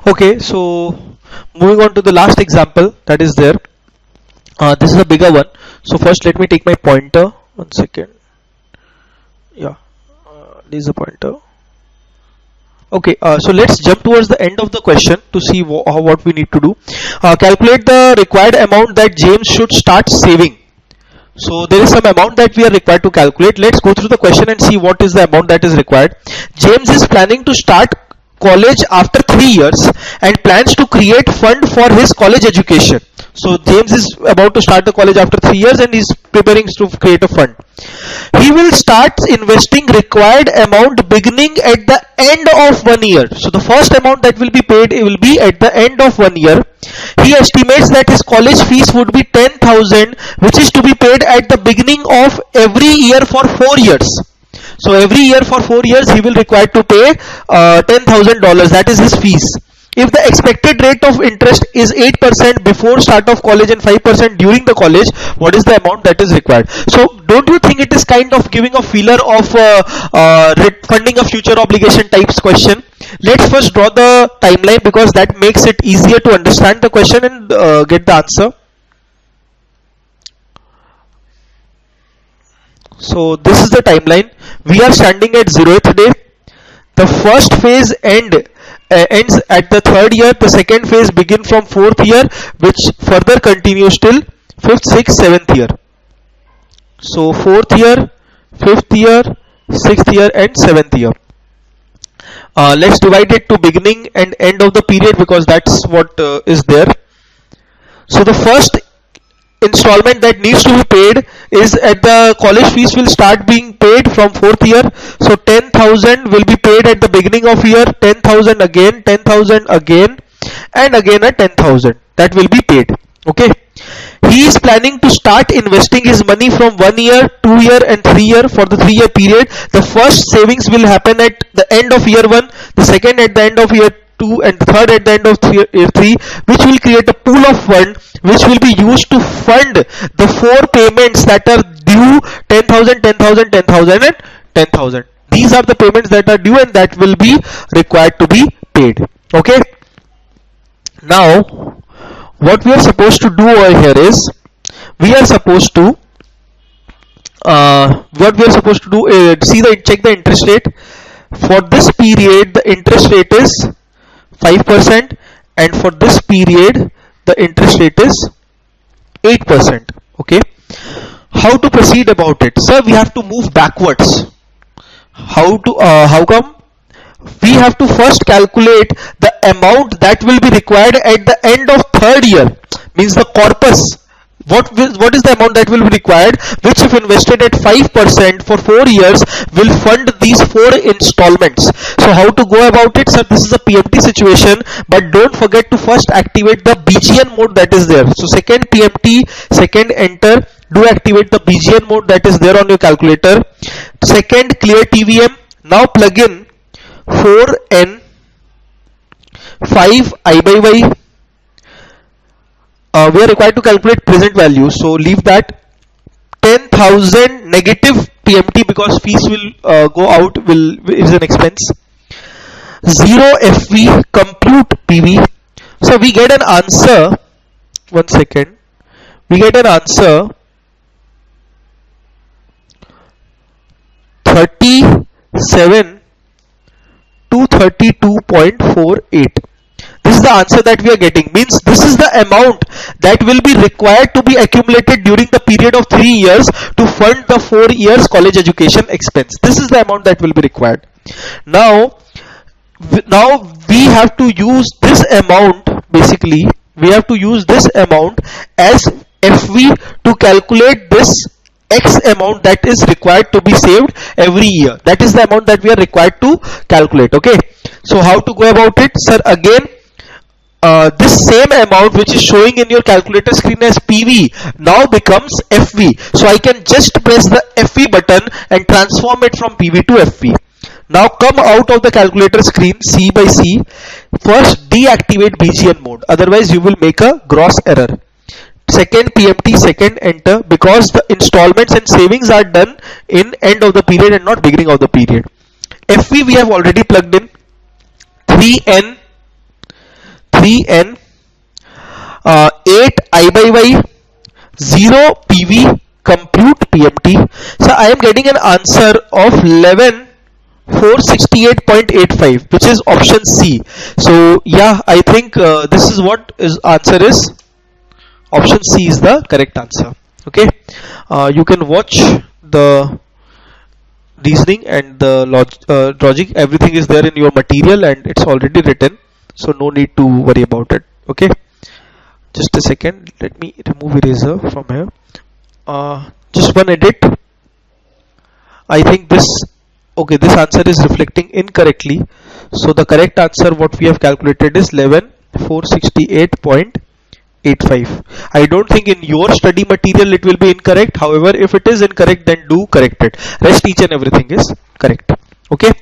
Okay, so moving on to the last example that is there. This is a bigger one. So first let me take my pointer. One second. Yeah, this is a pointer. Okay, so let's jump towards the end of the question to see what we need to do. Calculate the required amount that James should start saving. So there is some amount that we are required to calculate. Let's go through the question and see what is the amount that is required. James is planning to start college after 3 years and plans to create fund for his college education. So James is about to start the college after 3 years and is preparing to create a fund. He will start investing required amount beginning at the end of 1 year. So the first amount that will be paid will be at the end of 1 year. He estimates that his college fees would be 10,000, which is to be paid at the beginning of every year for 4 years. So every year for 4 years he will require to pay $10,000. That is his fees. If the expected rate of interest is 8% before start of college and 5% during the college, what is the amount that is required? So don't you think it is kind of giving a feeler of funding a future obligation types question? Let's first draw the timeline because that makes it easier to understand the question and get the answer. So this is the timeline. We are standing at 0th day. The first phase ends at the 3rd year. The second phase begins from 4th year, which further continues till 5th, 6th, 7th year. So 4th year, 5th year, 6th year and 7th year. Let's divide it to beginning and end of the period because that's what is there. So the first installment that needs to be paid is at the college fees will start being paid from 4th year. So 10,000 will be paid at the beginning of year, 10,000 again, 10,000 again and again at 10,000 that will be paid. Okay, he is planning to start investing his money from 1 year, 2 year and 3 year for the 3 year period. The first savings will happen at the end of year 1, the second at the end of year 2 and the third at the end of year 3, which will create a pool of fund which will be used to fund the 4 payments that are due 10,000, 10,000, 10,000 and 10,000. These are the payments that are due and that will be required to be paid. Okay. Now what we are supposed to do over here is we are supposed to check the interest rate. For this period the interest rate is 5% and for this period the interest rate is 8%. Okay, how to proceed about it? Sir, we have to move backwards. How come? We have to first calculate the amount that will be required at the end of 3rd year, means the corpus. What is the amount that will be required, which if invested at 5% for 4 years will fund these 4 installments. So how to go about it? Sir, this is a PMT situation, but don't forget to first activate the BGN mode that is there. So second PMT, second enter, do activate the BGN mode that is there on your calculator. Second clear TVM. Now plug in 4N 5 I by Y. We are required to calculate present value, so leave that. 10,000 negative PMT because fees will go out, is an expense. 0 FV compute PV. So we get an answer. One second. We get an answer 37 to 32.48. This is the answer that we are getting, means this is the amount that will be required to be accumulated during the period of 3 years to fund the 4 years college education expense. This is the amount that will be required. Now we have to use this amount, basically we have to use this amount as FV to calculate this X amount that is required to be saved every year. That is the amount that we are required to calculate. Okay, so how to go about it? Sir, again this same amount which is showing in your calculator screen as PV now becomes FV. So I can just press the FV button and transform it from PV to FV. Now come out of the calculator screen, C by C. First deactivate BGN mode, otherwise you will make a gross error. Second PMT, second enter, because the installments and savings are done in end of the period and not beginning of the period. FV we have already plugged in. 3N 3n 8 I by y 0 PV compute PMT. So I am getting an answer of 11,468.85, which is option C. So yeah, I think this is what is answer is. Option C is the correct answer. Okay, you can watch the reasoning and the logic. Everything is there in your material and it's already written, so no need to worry about it. Okay, just a second, let me remove eraser from here. Just one edit. I think this, okay, this answer is reflecting incorrectly, so the correct answer what we have calculated is 11,468.85. I don't think in your study material it will be incorrect. However, if it is incorrect, then do correct it. Rest each and everything is correct. Okay.